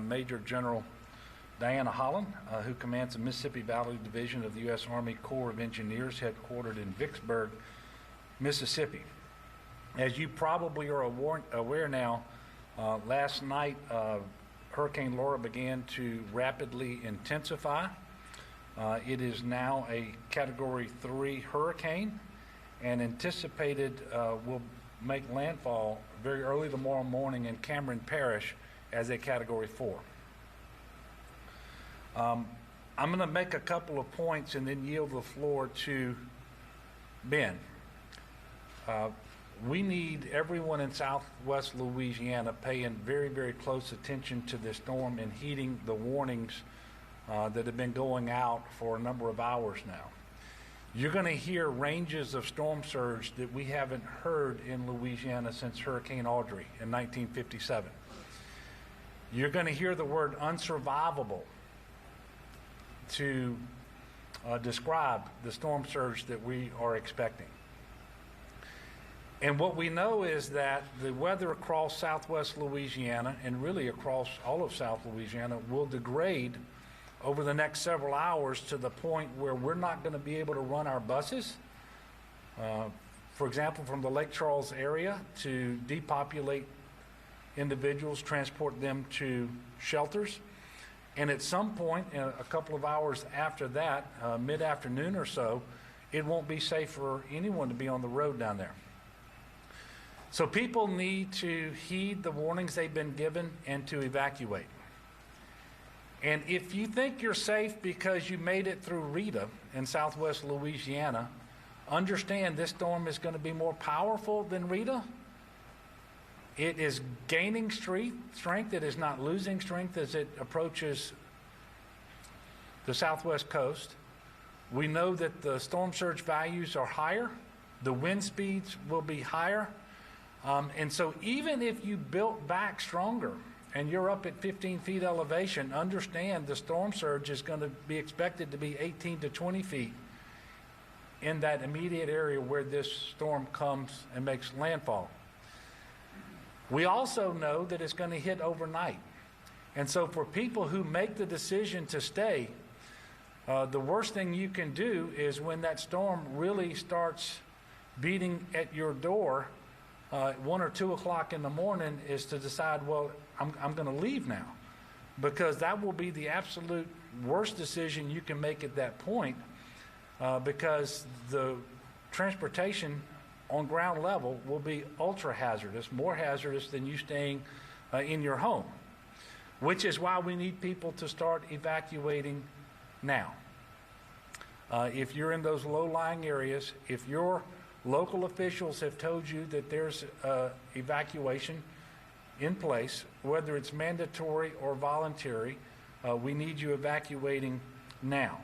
Major General Diana Holland, who commands the Mississippi Valley Division of the U.S. Army Corps of Engineers, headquartered in Vicksburg, Mississippi. As you probably are aware now, last night Hurricane Laura began to rapidly intensify. It is now a Category 3 hurricane and anticipated will make landfall very early tomorrow morning in Cameron Parish as a Category 4. I'm going to make a couple of points and then yield the floor to Ben. We need everyone in southwest Louisiana paying very, very close attention to this storm and heeding the warnings that have been going out for a number of hours now. You're going to hear ranges of storm surge that we haven't heard in Louisiana since Hurricane Audrey in 1957. You're going to hear the word unsurvivable to describe the storm surge that we are expecting. And what we know is that the weather across southwest Louisiana and really across all of South Louisiana will degrade over the next several hours to the point where we're not going to be able to run our buses, for example, from the Lake Charles area to depopulate individuals, transport them to shelters. And at some point, a couple of hours after that, mid-afternoon or so, it won't be safe for anyone to be on the road down there. So people need to heed the warnings they've been given and to evacuate. And if you think you're safe because you made it through Rita in southwest Louisiana, understand this storm is going to be more powerful than Rita. It is gaining strength. It is not losing strength as it approaches the southwest coast. We know that the storm surge values are higher. The wind speeds will be higher. And so even if you built back stronger and you're up at 15 feet elevation, understand the storm surge is going to be expected to be 18 to 20 feet in that immediate area where this storm comes and makes landfall. We also know that it's going to hit overnight. And so for people who make the decision to stay, the worst thing you can do is when that storm really starts beating at your door 1 or 2 o'clock in the morning is to decide, well, I'm going to leave now, because that will be the absolute worst decision you can make at that point, because the transportation on ground level will be ultra hazardous, more hazardous than you staying in your home, which is why we need people to start evacuating now. If you're in those low-lying areas, if your local officials have told you that there's evacuation in place, whether it's mandatory or voluntary, we need you evacuating now.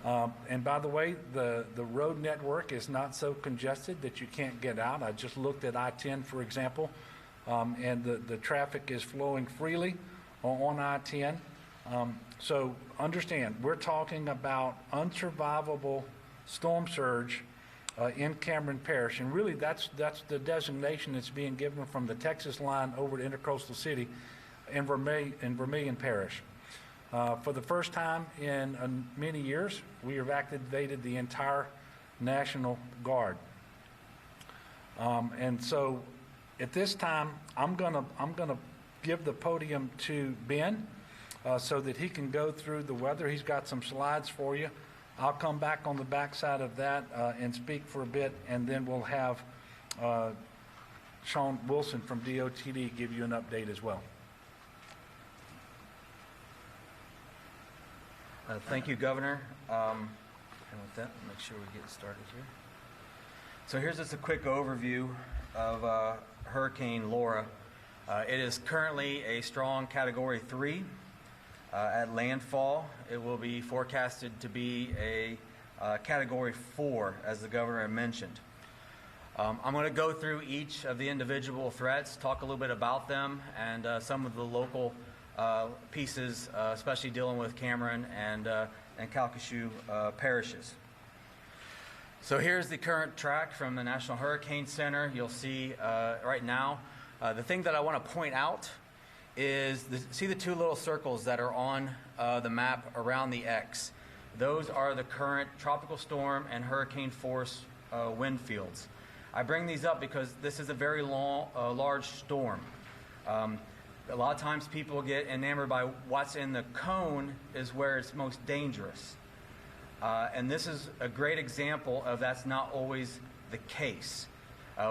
And by the way, the road network is not so congested that you can't get out. I just looked at I-10, for example, and the traffic is flowing freely on I-10. So understand, we're talking about unsurvivable storm surge in Cameron Parish, and really that's the designation that's being given from the Texas line over to Intercoastal City in Vermilion Parish. For the first time in many years, we have activated the entire National Guard, and so at this time I'm gonna give the podium to Ben so that he can go through the weather. He's got some slides for you. I'll come back on the backside of that and speak for a bit, and then we'll have Sean Wilson from DOTD give you an update as well. Thank you, Governor. And with that, make sure we get started here. So here's just a quick overview of Hurricane Laura. It is currently a strong Category 3. At landfall, it will be forecasted to be a Category 4, as the Governor mentioned. I'm going to go through each of the individual threats, talk a little bit about them, and some of the local pieces, especially dealing with Cameron and Calcasieu parishes. So here's the current track from the National Hurricane Center. You'll see right now, the thing that I want to point out is, see the two little circles that are on the map around the X? Those are the current tropical storm and hurricane force wind fields. I bring these up because this is a very large storm. A lot of times people get enamored by what's in the cone is where it's most dangerous. And this is a great example of that's not always the case.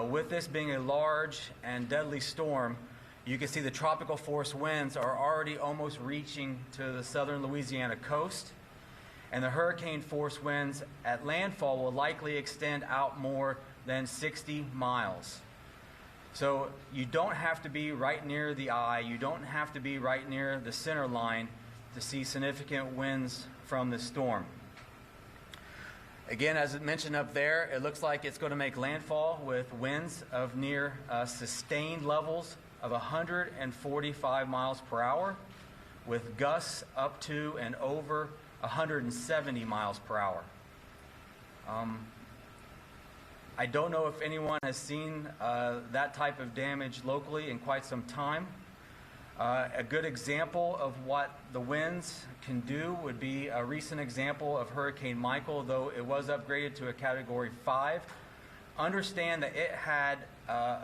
With this being a large and deadly storm, you can see the tropical force winds are already almost reaching to the southern Louisiana coast. And the hurricane force winds at landfall will likely extend out more than 60 miles. So you don't have to be right near the eye, you don't have to be right near the center line to see significant winds from this storm. Again, as mentioned up there, it looks like it's going to make landfall with winds of near sustained levels of 145 miles per hour, with gusts up to and over 170 miles per hour. I don't know if anyone has seen that type of damage locally in quite some time. A good example of what the winds can do would be a recent example of Hurricane Michael, though it was upgraded to a Category 5. Understand that it had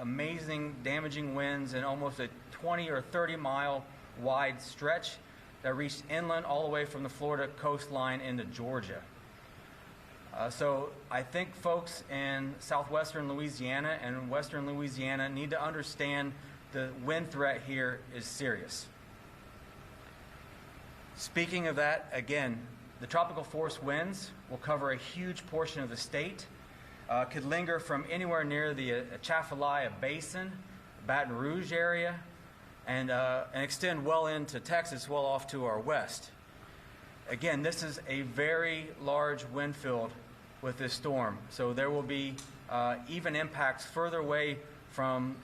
amazing damaging winds in almost a 20 or 30 mile wide stretch that reached inland all the way from the Florida coastline into Georgia. So I think folks in southwestern Louisiana and western Louisiana need to understand the wind threat here is serious. Speaking of that, again, the tropical force winds will cover a huge portion of the state, could linger from anywhere near the Atchafalaya Basin, Baton Rouge area, and extend well into Texas, well off to our west. Again, this is a very large wind field with this storm, so there will be even impacts further away from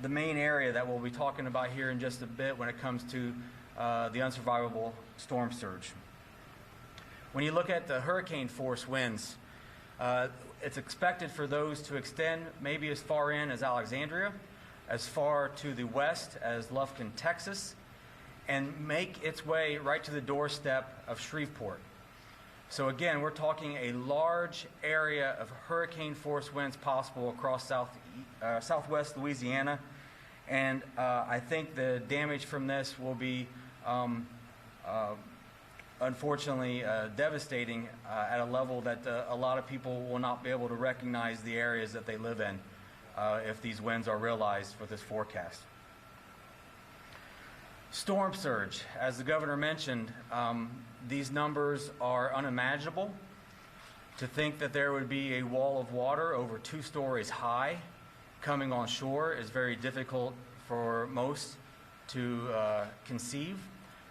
the main area that we'll be talking about here in just a bit when it comes to the unsurvivable storm surge. When you look at the hurricane force winds, it's expected for those to extend maybe as far in as Alexandria, as far to the west as Lufkin, Texas, and make its way right to the doorstep of Shreveport. So again, we're talking a large area of hurricane force winds possible across southwest Louisiana, and I think the damage from this will be unfortunately devastating at a level that a lot of people will not be able to recognize the areas that they live in if these winds are realized for this forecast. Storm surge, as the governor mentioned, these numbers are unimaginable. To think that there would be a wall of water over 2 stories high coming on shore is very difficult for most to conceive,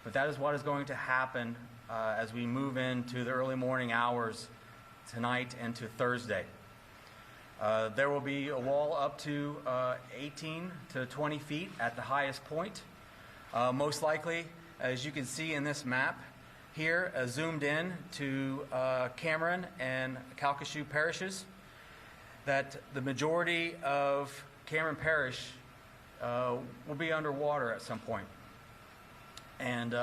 but that is what is going to happen as we move into the early morning hours tonight and to Thursday. There will be a wall up to 18 to 20 feet at the highest point. Most likely, as you can see in this map here, zoomed in to Cameron and Calcasieu parishes, that the majority of Cameron Parish will be underwater at some point. And,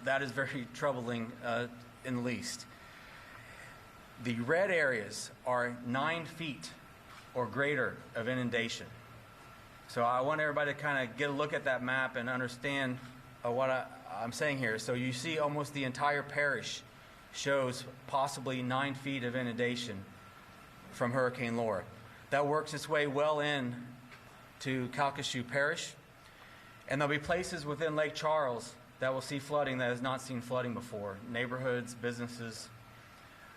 that is very troubling in the least. The red areas are 9 feet or greater of inundation. So I want everybody to kind of get a look at that map and understand what I'm saying here. So you see almost the entire parish shows possibly 9 feet of inundation from Hurricane Laura. That works its way well in to Calcasieu Parish. And there'll be places within Lake Charles that will see flooding that has not seen flooding before. Neighborhoods, businesses.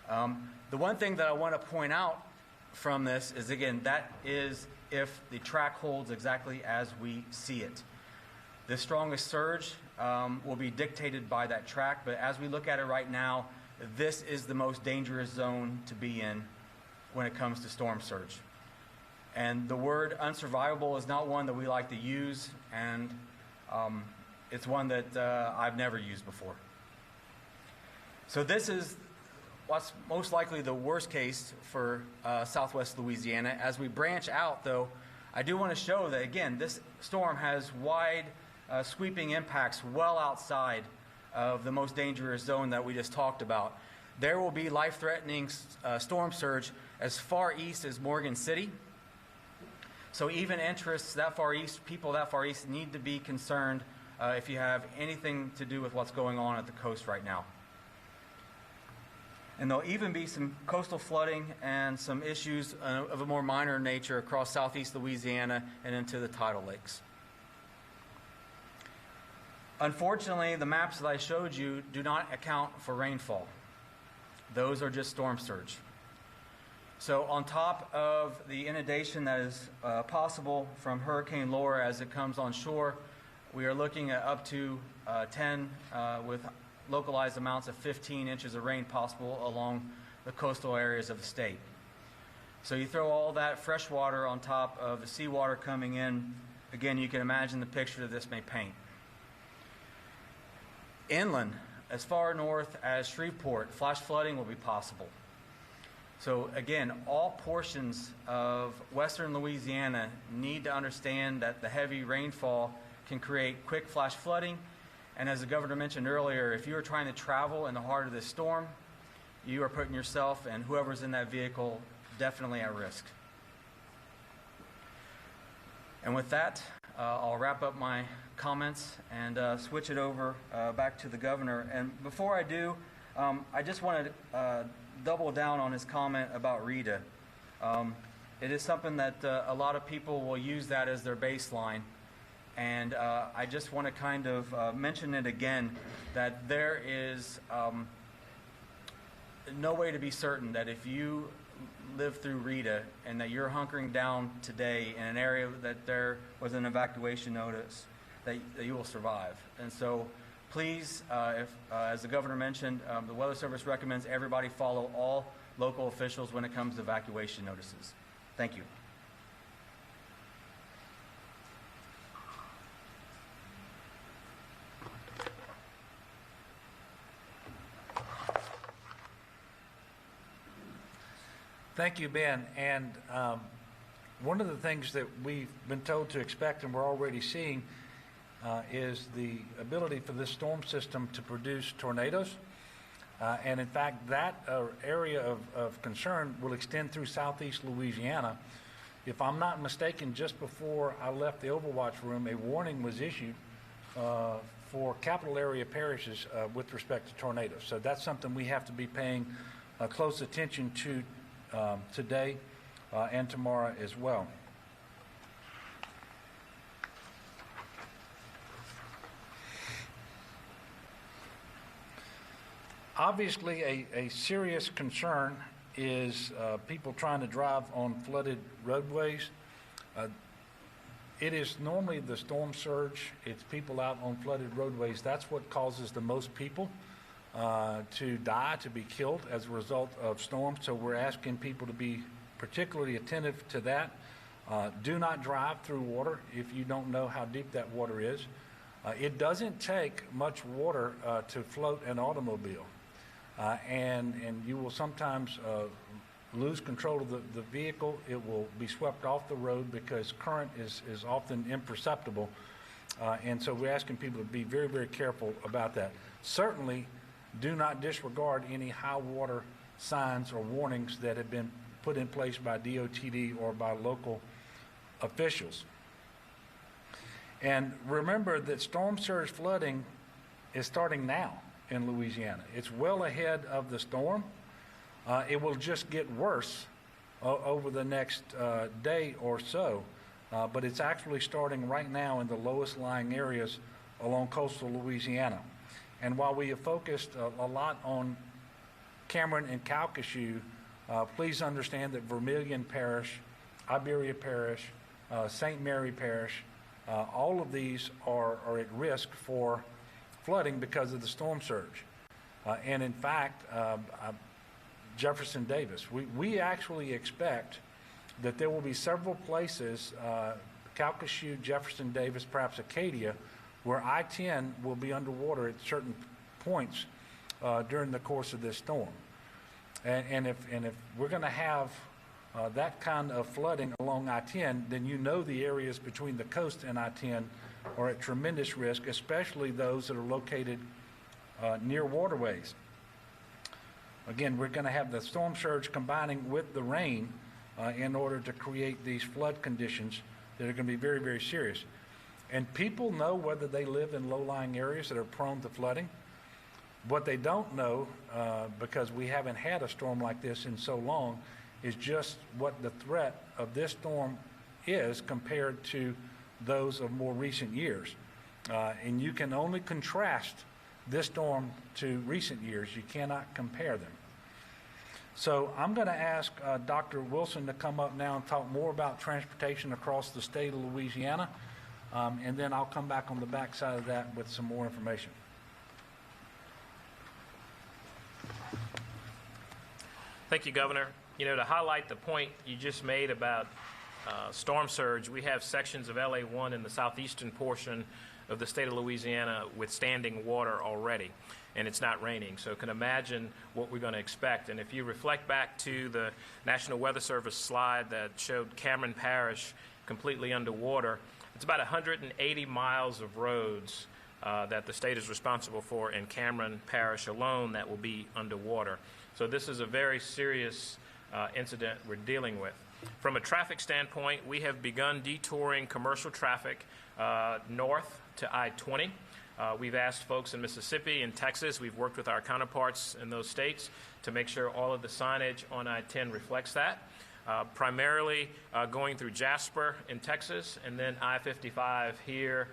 The one thing that I want to point out from this is, again, that is if the track holds exactly as we see it. The strongest surge will be dictated by that track, but as we look at it right now, this is the most dangerous zone to be in when it comes to storm surge. And the word unsurvivable is not one that we like to use, and it's one that I've never used before. So this is what's most likely the worst case for southwest Louisiana. As we branch out, though, I do want to show that, again, this storm has wide sweeping impacts well outside of the most dangerous zone that we just talked about. There will be life-threatening storm surge as far east as Morgan City. So even interests that far east, people that far east, need to be concerned if you have anything to do with what's going on at the coast right now. And there'll even be some coastal flooding and some issues of a more minor nature across southeast Louisiana and into the tidal lakes. Unfortunately, the maps that I showed you do not account for rainfall. Those are just storm surge. So on top of the inundation that is possible from Hurricane Laura as it comes on shore, we are looking at up to 10 with localized amounts of 15 inches of rain possible along the coastal areas of the state. So you throw all that fresh water on top of the seawater coming in, again, you can imagine the picture that this may paint. Inland, as far north as Shreveport, flash flooding will be possible. So again, all portions of western Louisiana need to understand that the heavy rainfall can create quick flash flooding. And as the governor mentioned earlier, if you are trying to travel in the heart of this storm, you are putting yourself and whoever's in that vehicle definitely at risk. And with that, I'll wrap up my comments and switch it over back to the governor. And before I do, I just want to double down on his comment about Rita. It is something that a lot of people will use that as their baseline. And I just want to kind of mention it again, that there is no way to be certain that if you live through Rita and that you're hunkering down today in an area that there was an evacuation notice, that you will survive. And so please, as the governor mentioned, the Weather Service recommends everybody follow all local officials when it comes to evacuation notices. Thank you. Thank you, Ben. And one of the things that we've been told to expect and we're already seeing is the ability for this storm system to produce tornadoes. And in fact, that area of concern will extend through southeast Louisiana. If I'm not mistaken, just before I left the Overwatch room, a warning was issued for capital area parishes with respect to tornadoes. So that's something we have to be paying close attention to today and tomorrow as well. Obviously, a serious concern is people trying to drive on flooded roadways. It is normally the storm surge. It's people out on flooded roadways. That's what causes the most people to die, to be killed as a result of storms. So we're asking people to be particularly attentive to that. Do not drive through water if you don't know how deep that water is. It doesn't take much water to float an automobile. And you will sometimes lose control of the vehicle. It will be swept off the road because current is often imperceptible. And so we're asking people to be very, very careful about that. Certainly, do not disregard any high water signs or warnings that have been put in place by DOTD or by local officials. And remember that storm surge flooding is starting now in Louisiana. It's well ahead of the storm. It will just get worse over the next day or so, but it's actually starting right now in the lowest lying areas along coastal Louisiana. And while we have focused a lot on Cameron and Calcasieu, please understand that Vermilion Parish, Iberia Parish, St. Mary Parish, all of these are at risk for flooding because of the storm surge. And in fact, Jefferson Davis, we actually expect that there will be several places, Calcasieu, Jefferson Davis, perhaps Acadia, where I-10 will be underwater at certain points during the course of this storm. And if we're going to have that kind of flooding along I-10, then you know the areas between the coast and I-10 are at tremendous risk, especially those that are located near waterways. Again, we're going to have the storm surge combining with the rain in order to create these flood conditions that are going to be very, very serious. And people know whether they live in low-lying areas that are prone to flooding. What they don't know, because we haven't had a storm like this in so long, is just what the threat of this storm is compared to those of more recent years. And you can only contrast this storm to recent years. You cannot compare them. So I'm going to ask Dr. Wilson to come up now and talk more about transportation across the state of Louisiana, and then I'll come back on the back side of that with some more information. Thank you, Governor. You know, to highlight the point you just made about storm surge, we have sections of LA1 in the southeastern portion of the state of Louisiana with standing water already, and it's not raining. So you can imagine what we're going to expect. And if you reflect back to the National Weather Service slide that showed Cameron Parish completely underwater, it's about 180 miles of roads that the state is responsible for in Cameron Parish alone that will be underwater. So this is a very serious incident we're dealing with. From a traffic standpoint, we have begun detouring commercial traffic north to I-20. We've asked folks in Mississippi and Texas, we've worked with our counterparts in those states to make sure all of the signage on I-10 reflects that. Primarily going through Jasper in Texas and then I-55 here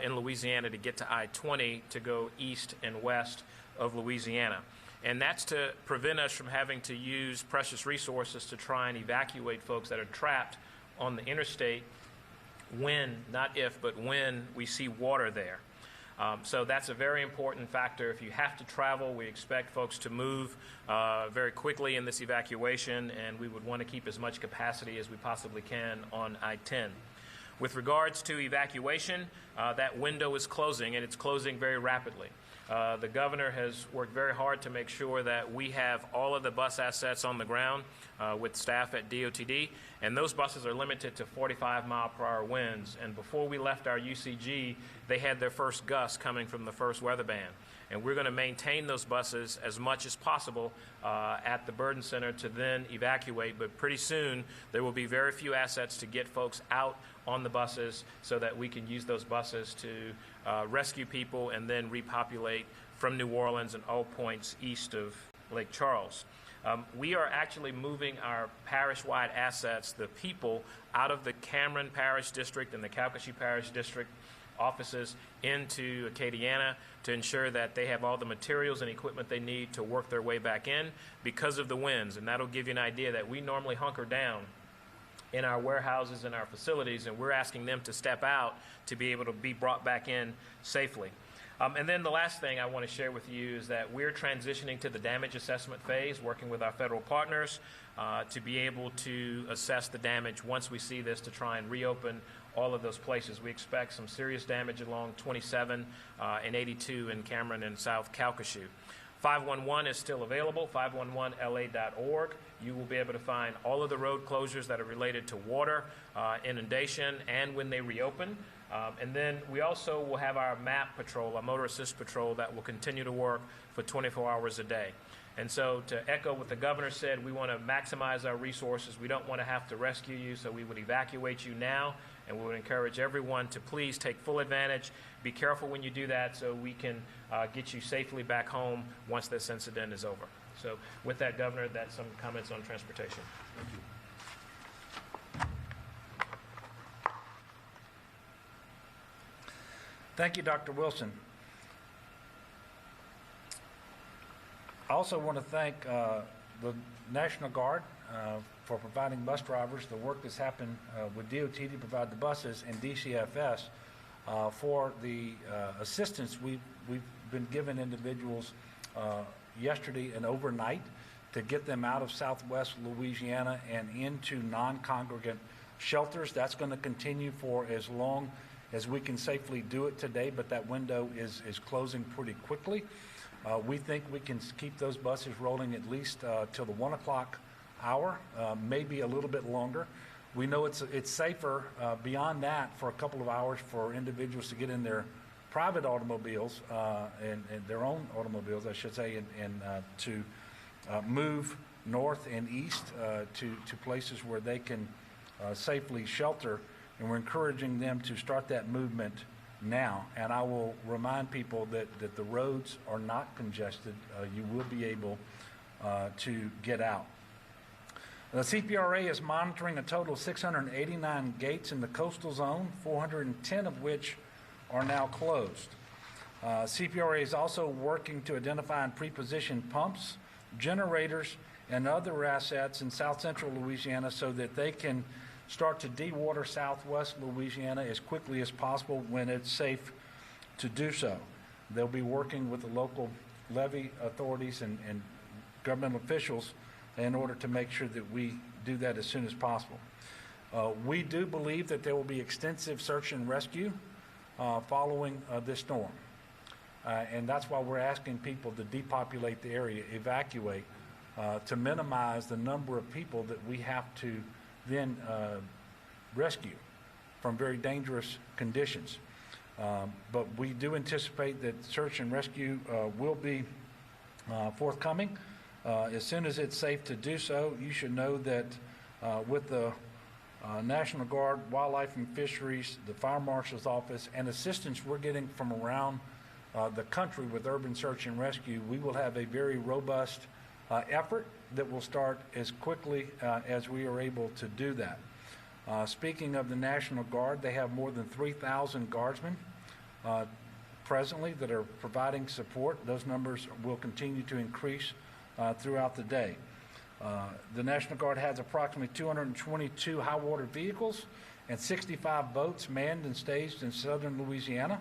in Louisiana to get to I-20 to go east and west of Louisiana. And that's to prevent us from having to use precious resources to try and evacuate folks that are trapped on the interstate when, not if, but when we see water there. So that's a very important factor. If you have to travel, we expect folks to move very quickly in this evacuation, and we would want to keep as much capacity as we possibly can on I-10. With regards to evacuation, that window is closing, and it's closing very rapidly. The governor has worked very hard to make sure that we have all of the bus assets on the ground with staff at DOTD, and those buses are limited to 45-mile-per-hour winds. And before we left our UCG, they had their first gust coming from the first weather band. And we're going to maintain those buses as much as possible at the Burden Center to then evacuate. But pretty soon, there will be very few assets to get folks out on the buses so that we can use those buses to rescue people and then repopulate from New Orleans and all points east of Lake Charles. We are actually moving our parish-wide assets, the people, out of the Cameron Parish District and the Calcasieu Parish District offices into Acadiana to ensure that they have all the materials and equipment they need to work their way back in because of the winds. And that'll give you an idea that we normally hunker down in our warehouses and our facilities, and we're asking them to step out to be able to be brought back in safely. And then the last thing I want to share with you is that we're transitioning to the damage assessment phase, working with our federal partners to be able to assess the damage once we see this to try and reopen all of those places. We expect some serious damage along 27 and 82 in Cameron and South Calcasieu. 511 is still available, 511la.org. You will be able to find all of the road closures that are related to water, inundation, and when they reopen. And then we also will have our MAP patrol, our motor assist patrol, that will continue to work for 24 hours a day. And so to echo what the governor said, we want to maximize our resources. We don't want to have to rescue you, so we would evacuate you now, and we would encourage everyone to please take full advantage. Be careful when you do that so we can get you safely back home once this incident is over. So with that, Governor, that's some comments on transportation. Thank you. Thank you, Dr. Wilson. I also want to thank the National Guard for providing bus drivers, the work that's happened with DOT to provide the buses, and DCFS for the assistance we've been giving individuals yesterday and overnight to get them out of Southwest Louisiana and into non-congregant shelters. That's going to continue for as long as we can safely do it today, but that window is closing pretty quickly. We think we can keep those buses rolling at least till the 1 o'clock hour, maybe a little bit longer. We know it's safer beyond that for a couple of hours for individuals to get in their private automobiles and their own automobiles, I should say, and to move north and east to places where they can safely shelter. And we're encouraging them to start that movement now. And I will remind people that the roads are not congested. You will be able to get out. The CPRA is monitoring a total of 689 gates in the coastal zone, 410 of which are now closed. CPRA is also working to identify and pre-position pumps, generators, and other assets in south central Louisiana so that they can start to dewater southwest Louisiana as quickly as possible when it's safe to do so. They'll be working with the local levee authorities and governmental officials in order to make sure that we do that as soon as possible. We do believe that there will be extensive search and rescue following this storm. And that's why we're asking people to depopulate the area, evacuate, to minimize the number of people that we have to then rescue from very dangerous conditions. But we do anticipate that search and rescue will be forthcoming. As soon as it's safe to do so, you should know that with the National Guard, Wildlife and Fisheries, the Fire Marshal's Office, and assistance we're getting from around the country with urban search and rescue, we will have a very robust effort that will start as quickly as we are able to do that. Speaking of the National Guard, they have more than 3,000 guardsmen presently that are providing support. Those numbers will continue to increase throughout the day. The National Guard has approximately 222 high water vehicles and 65 boats manned and staged in southern Louisiana,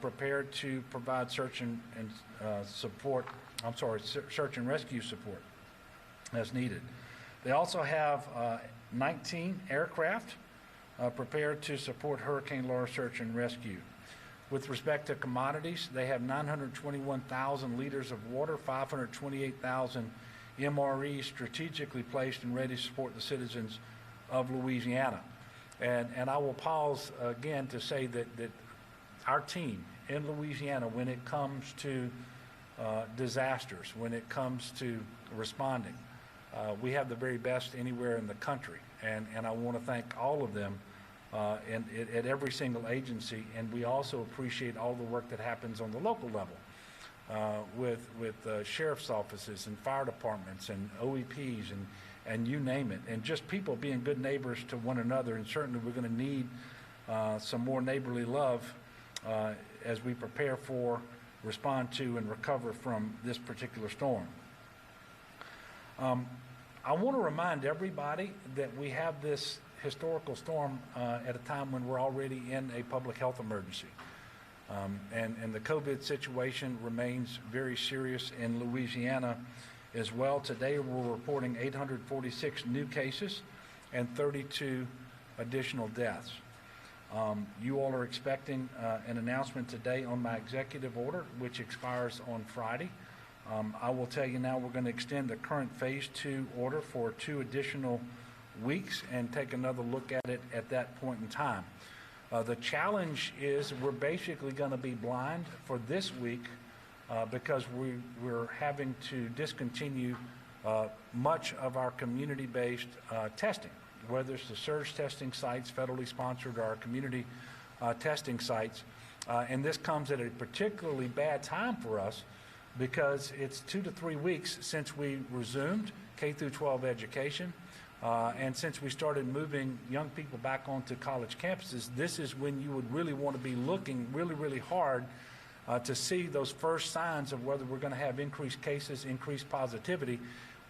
prepared to provide search and rescue support as needed. They also have 19 aircraft prepared to support Hurricane Laura search and rescue. With respect to commodities, they have 921,000 liters of water, 528,000 MREs strategically placed and ready to support the citizens of Louisiana. And I will pause again to say that our team in Louisiana, when it comes to disasters, when it comes to responding, we have the very best anywhere in the country. And I want to thank all of them at every single agency, and we also appreciate all the work that happens on the local level with sheriff's offices and fire departments and OEPs and you name it, and just people being good neighbors to one another. And certainly we're going to need some more neighborly love as we prepare for, respond to, and recover from this particular storm. I want to remind everybody that we have this historical storm at a time when we're already in a public health emergency. And the COVID situation remains very serious in Louisiana as well. Today we're reporting 846 new cases and 32 additional deaths. You all are expecting an announcement today on my executive order, which expires on Friday. I will tell you now we're going to extend the current Phase 2 order for 2 additional weeks and take another look at it at that point in time. The challenge is we're basically going to be blind for this week because we're having to discontinue much of our community-based testing, whether it's the surge testing sites, federally sponsored, or our community testing sites. And this comes at a particularly bad time for us because it's 2 to 3 weeks since we resumed K through 12 education. And since we started moving young people back onto college campuses, this is when you would really want to be looking really, really hard to see those first signs of whether we're going to have increased cases, increased positivity.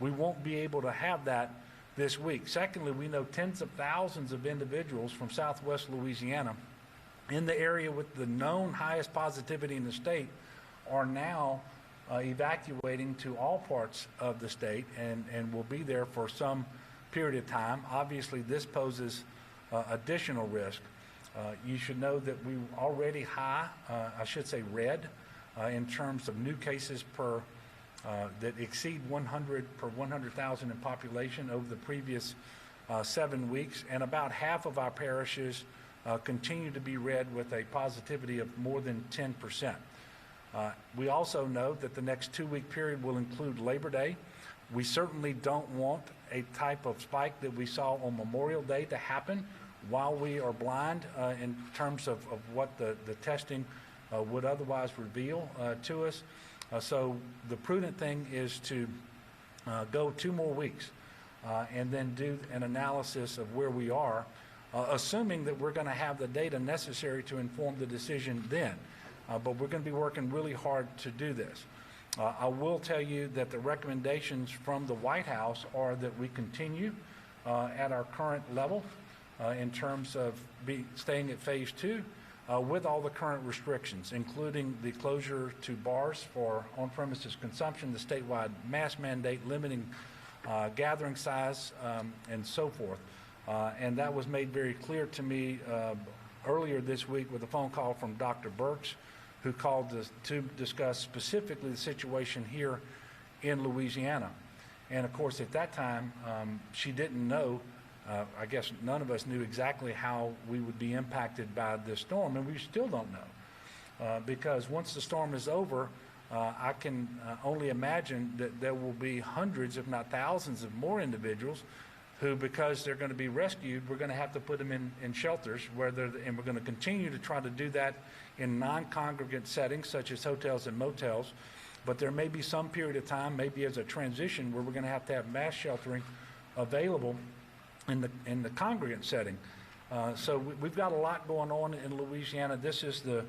We won't be able to have that this week. Secondly, we know tens of thousands of individuals from southwest Louisiana in the area with the known highest positivity in the state are now evacuating to all parts of the state and will be there for some period of time. Obviously, this poses additional risk. You should know that we already red, in terms of new cases per that exceed 100 per 100,000 in population over the previous 7 weeks, and about half of our parishes continue to be red with a positivity of more than 10%. We also know that the next 2-week period will include Labor Day. We certainly don't want a type of spike that we saw on Memorial Day to happen while we are blind in terms of what the testing would otherwise reveal to us. So the prudent thing is to go 2 more weeks and then do an analysis of where we are, assuming that we're going to have the data necessary to inform the decision then. But we're going to be working really hard to do this. I will tell you that the recommendations from the White House are that we continue at our current level in terms of staying at phase 2 with all the current restrictions, including the closure to bars for on-premises consumption, the statewide mask mandate, limiting gathering size, and so forth. And that was made very clear to me earlier this week with a phone call from Dr. Burks, who called us to discuss specifically the situation here in Louisiana. And of course, at that time, she didn't know, I guess none of us knew exactly how we would be impacted by this storm, and we still don't know. Because once the storm is over, I can only imagine that there will be hundreds, if not thousands, of more individuals who, because they're going to be rescued, we're going to have to put them in shelters, and we're going to continue to try to do that in non-congregate settings, such as hotels and motels. But there may be some period of time, maybe as a transition, where we're going to have mass sheltering available in the congregate setting. So we've got a lot going on in Louisiana. This is the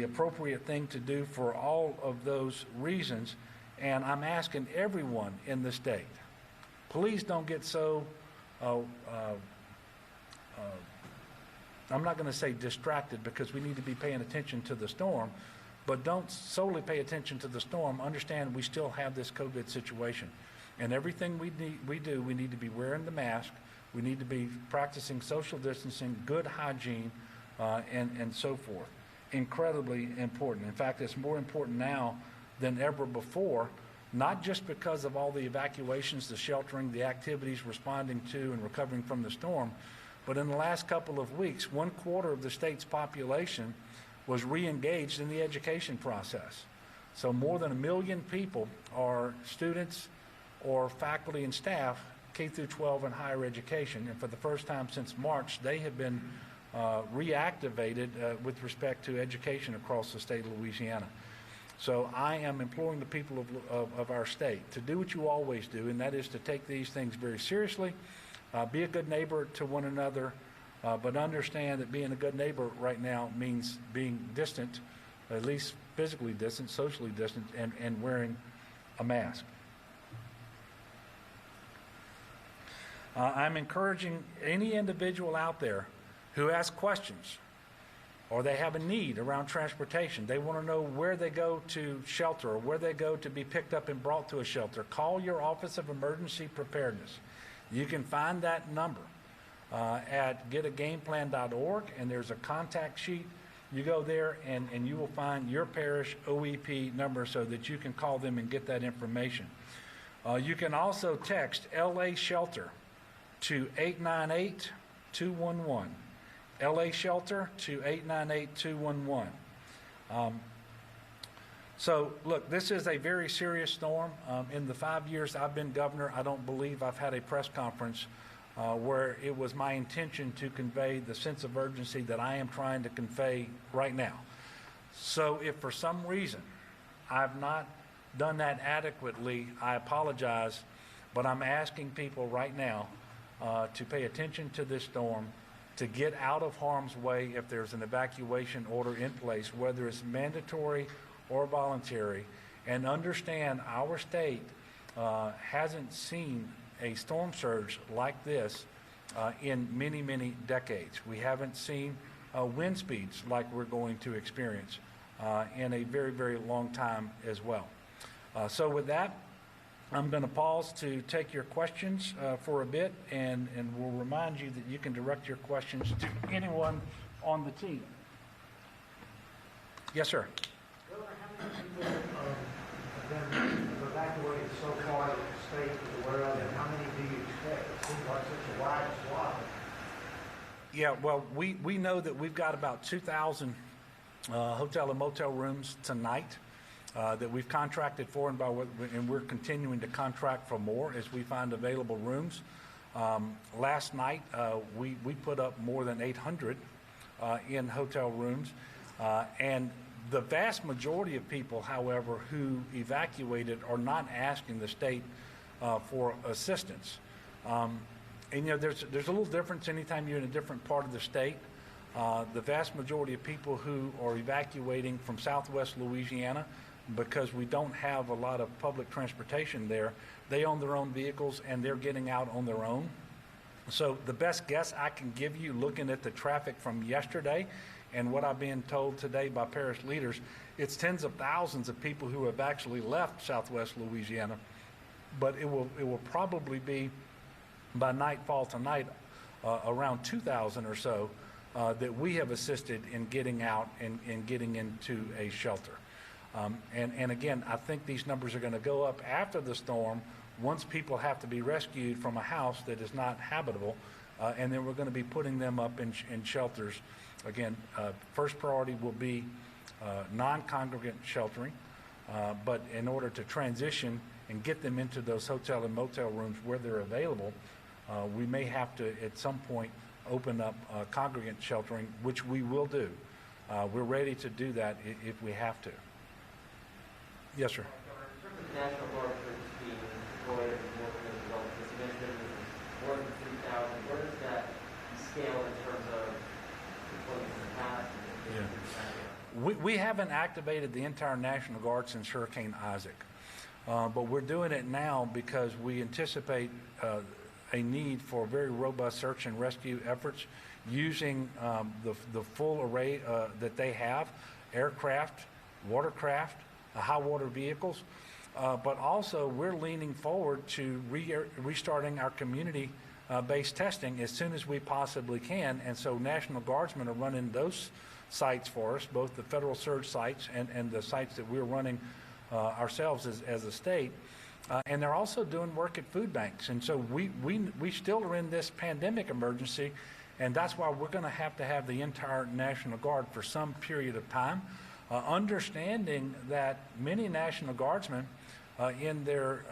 appropriate thing to do for all of those reasons. And I'm asking everyone in the state, please don't get so, I'm not going to say distracted, because we need to be paying attention to the storm, but don't solely pay attention to the storm. Understand we still have this COVID situation. And everything we do, we need to be wearing the mask, we need to be practicing social distancing, good hygiene, and so forth. Incredibly important. In fact, it's more important now than ever before, not just because of all the evacuations, the sheltering, the activities responding to and recovering from the storm, but in the last couple of weeks, 1/4 of the state's population was re-engaged in the education process. So more than 1 million people are students or faculty and staff, K through 12 and higher education, and for the first time since March, they have been reactivated with respect to education across the state of Louisiana. So I am imploring the people of our state to do what you always do, and that is to take these things very seriously, be a good neighbor to one another, but understand that being a good neighbor right now means being distant, at least physically distant, socially distant, and wearing a mask. I'm encouraging any individual out there who has questions or they have a need around transportation. They want to know where they go to shelter or where they go to be picked up and brought to a shelter. Call your Office of Emergency Preparedness. You can find that number at getagameplan.org, and there's a contact sheet. You go there and you will find your parish OEP number so that you can call them and get that information. You can also text LA Shelter to 898-211. LA Shelter to 898-211. So, look, this is a very serious storm. In the 5 years I've been governor, I don't believe I've had a press conference where it was my intention to convey the sense of urgency that I am trying to convey right now. So if for some reason I've not done that adequately, I apologize, but I'm asking people right now to pay attention to this storm, to get out of harm's way if there's an evacuation order in place, whether it's mandatory or voluntary, and understand our state hasn't seen a storm surge like this in many, many decades. We haven't seen wind speeds like we're going to experience in a very, very long time as well. So with that, I'm going to pause to take your questions for a bit, and we'll remind you that you can direct your questions to anyone on the team. Yes, sir. Governor, how many people have been part of the state to the world, and how many do you expect? It seems like such a wide swath. Yeah, well, we know that we've got about 2,000 hotel and motel rooms tonight that we've contracted for, and we're continuing to contract for more as we find available rooms. Last night, we put up more than 800 in hotel rooms, and the vast majority of people, however, who evacuated are not asking the state for assistance. And there's a little difference anytime you're in a different part of the state. The vast majority of people who are evacuating from Southwest Louisiana, because we don't have a lot of public transportation there, they own their own vehicles and they're getting out on their own. So the best guess I can give you, looking at the traffic from yesterday and what I've been told today by parish leaders, it's tens of thousands of people who have actually left Southwest Louisiana, but it will probably be by nightfall tonight around 2,000 or so that we have assisted in getting out and getting into a shelter. And again, I think these numbers are going to go up after the storm once people have to be rescued from a house that is not habitable, and then we're going to be putting them up in shelters. Again, first priority will be non-congregant sheltering, but in order to transition and get them into those hotel and motel rooms where they're available, we may have to, at some point, open up congregant sheltering, which we will do. We're ready to do that if we have to. Yes, sir. In terms of National Guard troops being deployed and working as well, because you mentioned it was more than 3,000, where does that scale in terms of deployment in the past? We haven't activated the entire National Guard since Hurricane Isaac, but we're doing it now because we anticipate a need for very robust search and rescue efforts using the full array that they have: aircraft, watercraft, high water vehicles, but also we're leaning forward to restarting our community-based testing as soon as we possibly can, and so National Guardsmen are running those sites for us, both the federal surge sites and the sites that we're running ourselves as a state. And they're also doing work at food banks. And so we still are in this pandemic emergency, and that's why we're going to have the entire National Guard for some period of time, understanding that many National Guardsmen in their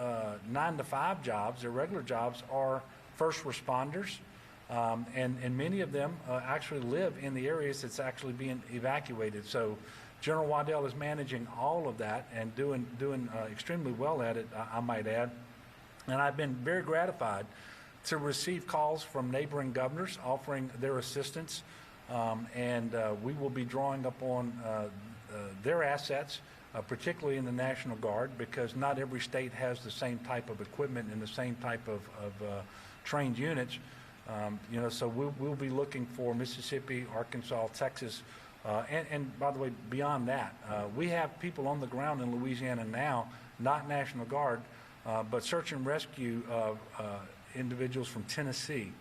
9-to-5 jobs, their regular jobs, are first responders, and many of them actually live in the areas that's actually being evacuated. So General Waddell is managing all of that and doing extremely well at it, I might add. And I've been very gratified to receive calls from neighboring governors offering their assistance, and we will be drawing up on their assets, particularly in the National Guard, because not every state has the same type of equipment and the same type of trained units. So we'll be looking for Mississippi, Arkansas, Texas, and by the way, beyond that, we have people on the ground in Louisiana now, not National Guard, but search and rescue individuals from Tennessee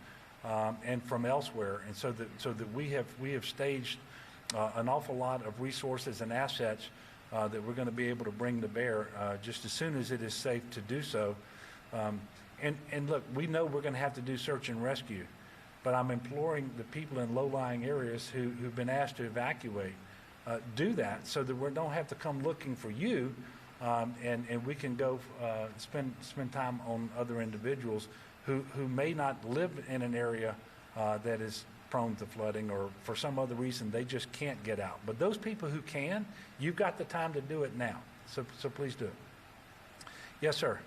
and from elsewhere, and so that we have staged an awful lot of resources and assets that we're going to be able to bring to bear just as soon as it is safe to do so. And look, we know we're going to have to do search and rescue, but I'm imploring the people in low-lying areas who've been asked to evacuate, do that so that we don't have to come looking for you, and we can go spend time on other individuals who may not live in an area that is prone to flooding, or for some other reason they just can't get out. But those people who can, you've got the time to do it now. So please do it. Yes, sir.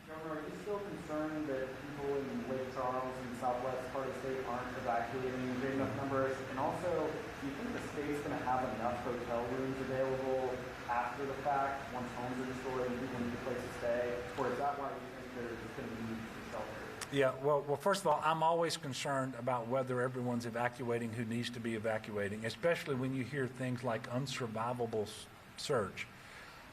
Governor, are you still concerned that people in Lake Charles and the southwest part of the state aren't evacuating in great enough numbers? And also, do you think the state's going to have enough hotel rooms available after the fact, once homes are destroyed and people need a place to stay? Or is that why you think there's going to be need for shelter? Yeah, well, first of all, I'm always concerned about whether everyone's evacuating who needs to be evacuating, especially when you hear things like unsurvivable surge.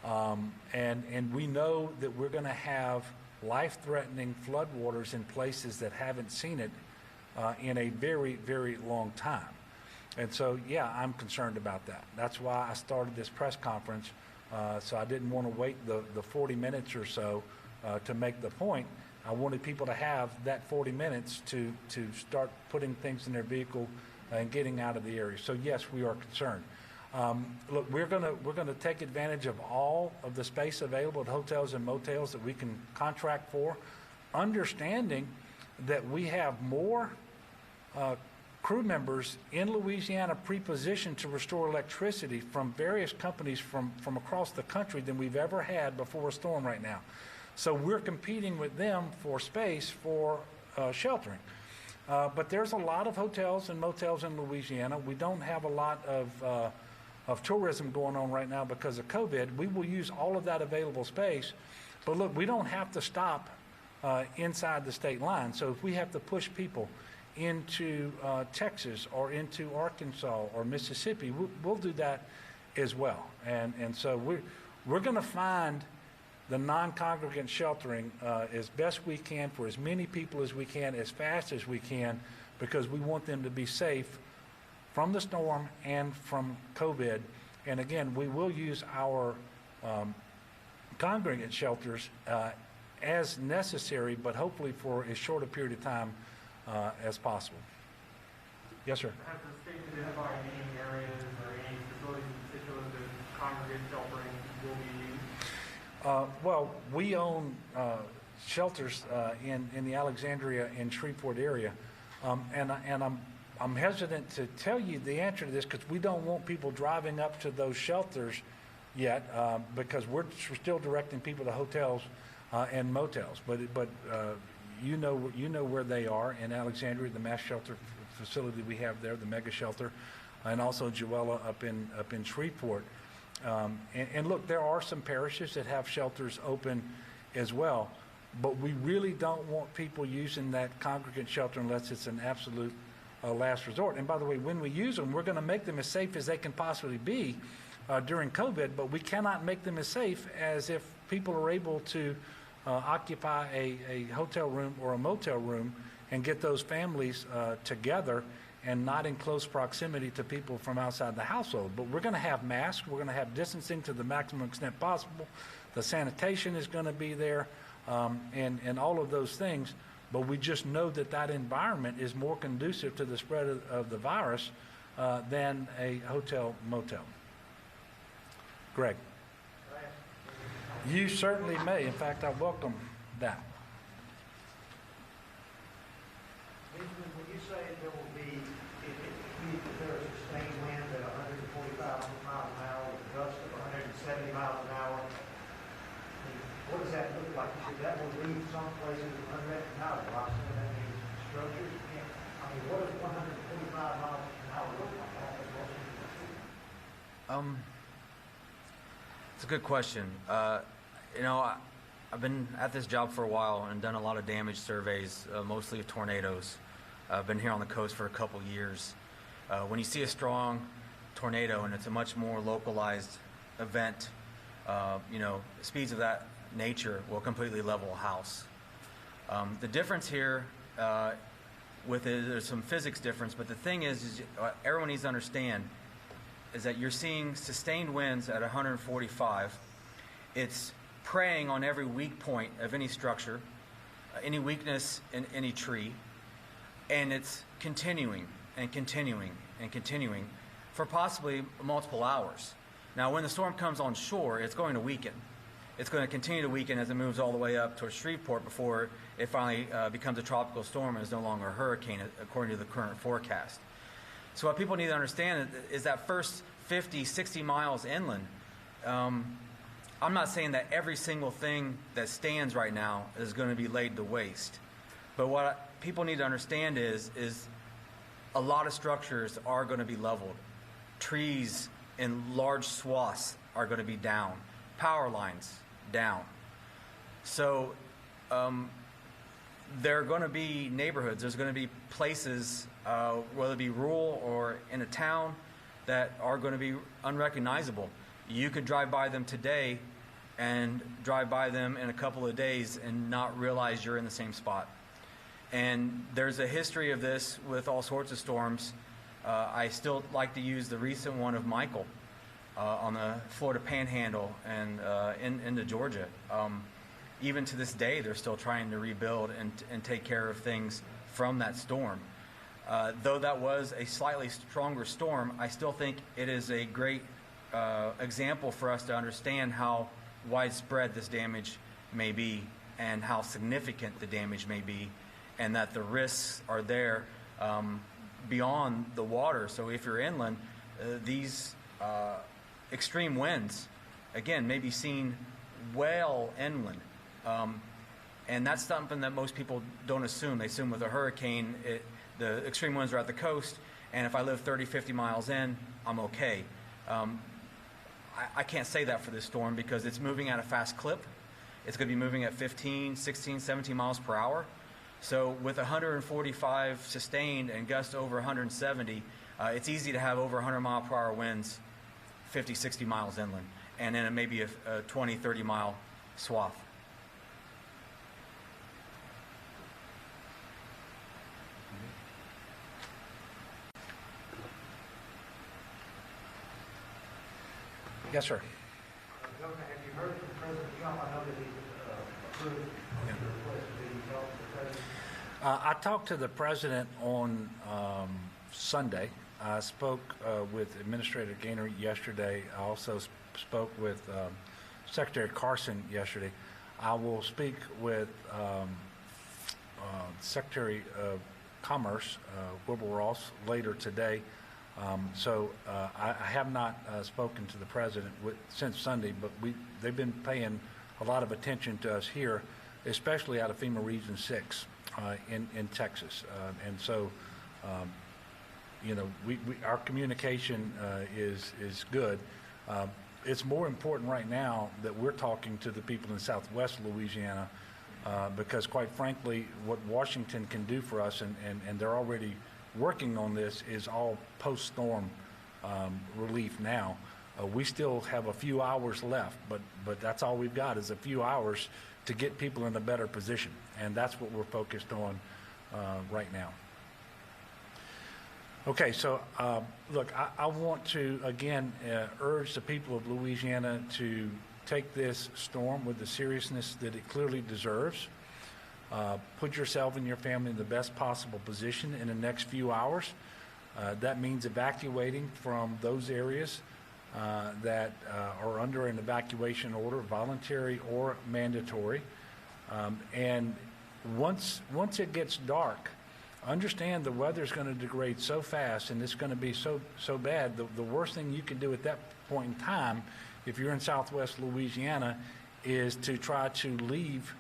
And we know that we're going to have life-threatening floodwaters in places that haven't seen it in a very, very long time. And so, yeah, I'm concerned about that. That's why I started this press conference, so I didn't want to wait the 40 minutes or so to make the point, I wanted people to have that 40 minutes to start putting things in their vehicle and getting out of the area. So yes, we are concerned. Look, we're gonna take advantage of all of the space available at hotels and motels that we can contract for, understanding that we have more crew members in Louisiana pre-positioned to restore electricity from various companies from across the country than we've ever had before a storm right now. So we're competing with them for space for sheltering. But there's a lot of hotels and motels in Louisiana. We don't have a lot of tourism going on right now because of COVID. We will use all of that available space. But look, we don't have to stop inside the state line. So if we have to push people into Texas or into Arkansas or Mississippi, we'll do that as well. And so we're going to find the non-congregant sheltering as best we can for as many people as we can, as fast as we can, because we want them to be safe from the storm and from COVID. And again, we will use our congregant shelters as necessary, but hopefully for as short a period of time as possible. Yes, sir. Has the state identified any areas or any facilities in particular that congregate sheltering will be used? Well, we own shelters in the Alexandria and Shreveport area, and I'm hesitant to tell you the answer to this because we don't want people driving up to those shelters yet because we're still directing people to hotels and motels. But you know where they are in Alexandria, the mass shelter facility we have there, the mega shelter, and also Joella up in Shreveport. And look, there are some parishes that have shelters open as well, but we really don't want people using that congregant shelter unless it's an absolute last resort. And by the way, when we use them, we're going to make them as safe as they can possibly be during COVID, but we cannot make them as safe as if people are able to occupy a hotel room or a motel room and get those families together and not in close proximity to people from outside the household. But we're going to have masks. We're going to have distancing to the maximum extent possible. The sanitation is going to be there and all of those things. But we just know that environment is more conducive to the spread of the virus than a hotel motel. Greg. You certainly may. In fact, I welcome that. Benjamin, when you say there will be, if there is sustained wind at 145 miles an hour, with gusts of 170 miles an hour, what does that look like? You said that will leave some places unrecognizable. I assume that means structures. I mean, what does 145 miles an hour look like? I don't think most people see. It's a good question. I've been at this job for a while and done a lot of damage surveys, mostly of tornadoes. I've been here on the coast for a couple years. When you see a strong tornado and it's a much more localized event, speeds of that nature will completely level a house. The difference here there's some physics difference, but the thing is everyone needs to understand is that you're seeing sustained winds at 145. It's preying on every weak point of any structure, any weakness in any tree, and it's continuing and continuing and continuing for possibly multiple hours. Now, when the storm comes on shore, it's going to weaken. It's going to continue to weaken as it moves all the way up towards Shreveport before it finally becomes a tropical storm and is no longer a hurricane, according to the current forecast. So what people need to understand is that first 50, 60 miles inland, I'm not saying that every single thing that stands right now is going to be laid to waste. But what people need to understand is a lot of structures are going to be leveled. Trees in large swaths are going to be down. Power lines down. So there are going to be neighborhoods. There's going to be places, whether it be rural or in a town, that are going to be unrecognizable. You could drive by them today and drive by them in a couple of days and not realize you're in the same spot. And there's a history of this with all sorts of storms. I still like to use the recent one of Michael on the Florida Panhandle and into Georgia. even to this day, they're still trying to rebuild and take care of things from that storm. Though that was a slightly stronger storm, I still think it is a great example for us to understand how widespread this damage may be and how significant the damage may be, and that the risks are there beyond the water. So if you're inland, these extreme winds, again, may be seen well inland. And that's something that most people don't assume. They assume with a hurricane, the extreme winds are at the coast, and if I live 30, 50 miles in, I'm okay. I can't say that for this storm because it's moving at a fast clip. It's going to be moving at 15, 16, 17 miles per hour. So with 145 sustained and gusts over 170, it's easy to have over 100 mile per hour winds 50, 60 miles inland, and then maybe a 20, 30 mile swath. Yes, sir. Governor, have you heard from President Trump? I know that he approved the request to be helped the president. I talked to the president on Sunday. I spoke with Administrator Gaynor yesterday. I also spoke with Secretary Carson yesterday. I will speak with Secretary of Commerce, Wilbur Ross, later today. I have not spoken to the president since Sunday, but they've been paying a lot of attention to us here, especially out of FEMA Region 6 in Texas. Our communication is good. It's more important right now that we're talking to the people in Southwest Louisiana because, quite frankly, what Washington can do for us, and they're already working on this, is all post-storm relief now. We still have a few hours left, but that's all we've got is a few hours to get people in a better position, and that's what we're focused on right now. Okay, so look, I want to, again, urge the people of Louisiana to take this storm with the seriousness that it clearly deserves. Put yourself and your family in the best possible position in the next few hours. That means evacuating from those areas that are under an evacuation order, voluntary or mandatory. And once it gets dark, understand the weather's going to degrade so fast and it's going to be so bad. The worst thing you can do at that point in time, if you're in Southwest Louisiana, is to try to leave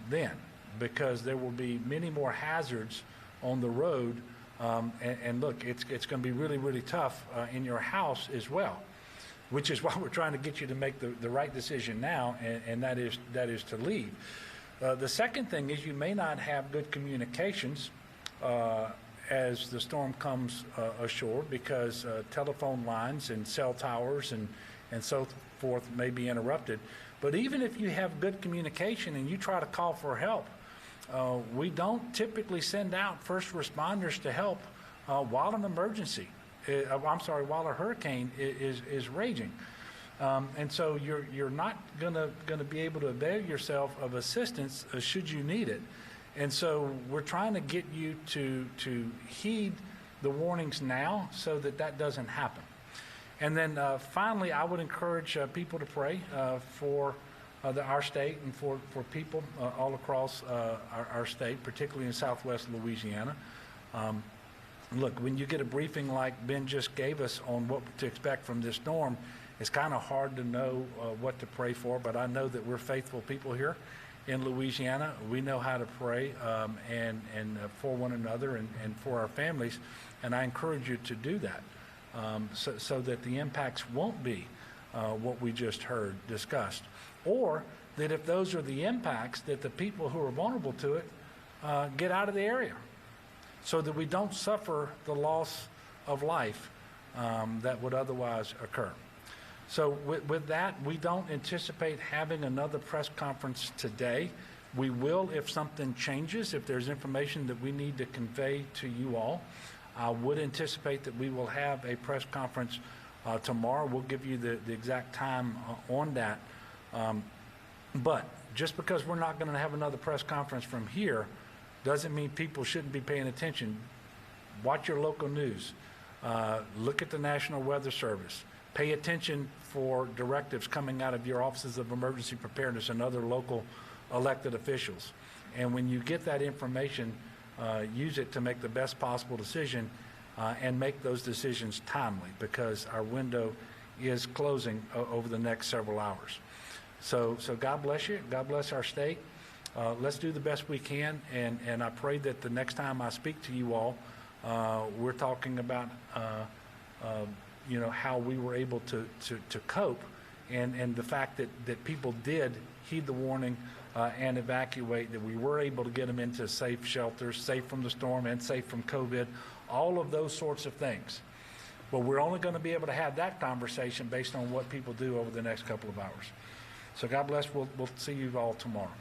then, because there will be many more hazards on the road. And look, it's going to be really, really tough in your house as well, which is why we're trying to get you to make the right decision now, and that is to leave. The second thing is you may not have good communications as the storm comes ashore, because telephone lines and cell towers and so forth may be interrupted. But even if you have good communication and you try to call for help, we don't typically send out first responders to help while an emergency, while a hurricane is raging. And so you're not going to be able to avail yourself of assistance should you need it. And so we're trying to get you to heed the warnings now so that doesn't happen. And then finally, I would encourage people to pray for our state and for people all across our state, particularly in Southwest Louisiana. Look, when you get a briefing like Ben just gave us on what to expect from this storm, it's kind of hard to know what to pray for, but I know that we're faithful people here in Louisiana. We know how to pray and for one another and for our families, and I encourage you to do that so that the impacts won't be what we just heard discussed. Or that if those are the impacts, that the people who are vulnerable to it get out of the area so that we don't suffer the loss of life that would otherwise occur. So with that, we don't anticipate having another press conference today. We will if something changes, if there's information that we need to convey to you all. I would anticipate that we will have a press conference tomorrow. We'll give you the exact time on that. But just because we're not going to have another press conference from here doesn't mean people shouldn't be paying attention. Watch your local news. Look at the National Weather Service. Pay attention for directives coming out of your offices of emergency preparedness and other local elected officials. And when you get that information, use it to make the best possible decision and make those decisions timely, because our window is closing over the next several hours. So God bless you. God bless our state. Let's do the best we can, and I pray that the next time I speak to you all, we're talking about how we were able to cope, and the fact that people did heed the warning and evacuate, that we were able to get them into safe shelters, safe from the storm and safe from COVID, all of those sorts of things. But we're only going to be able to have that conversation based on what people do over the next couple of hours. So God bless. We'll see you all tomorrow.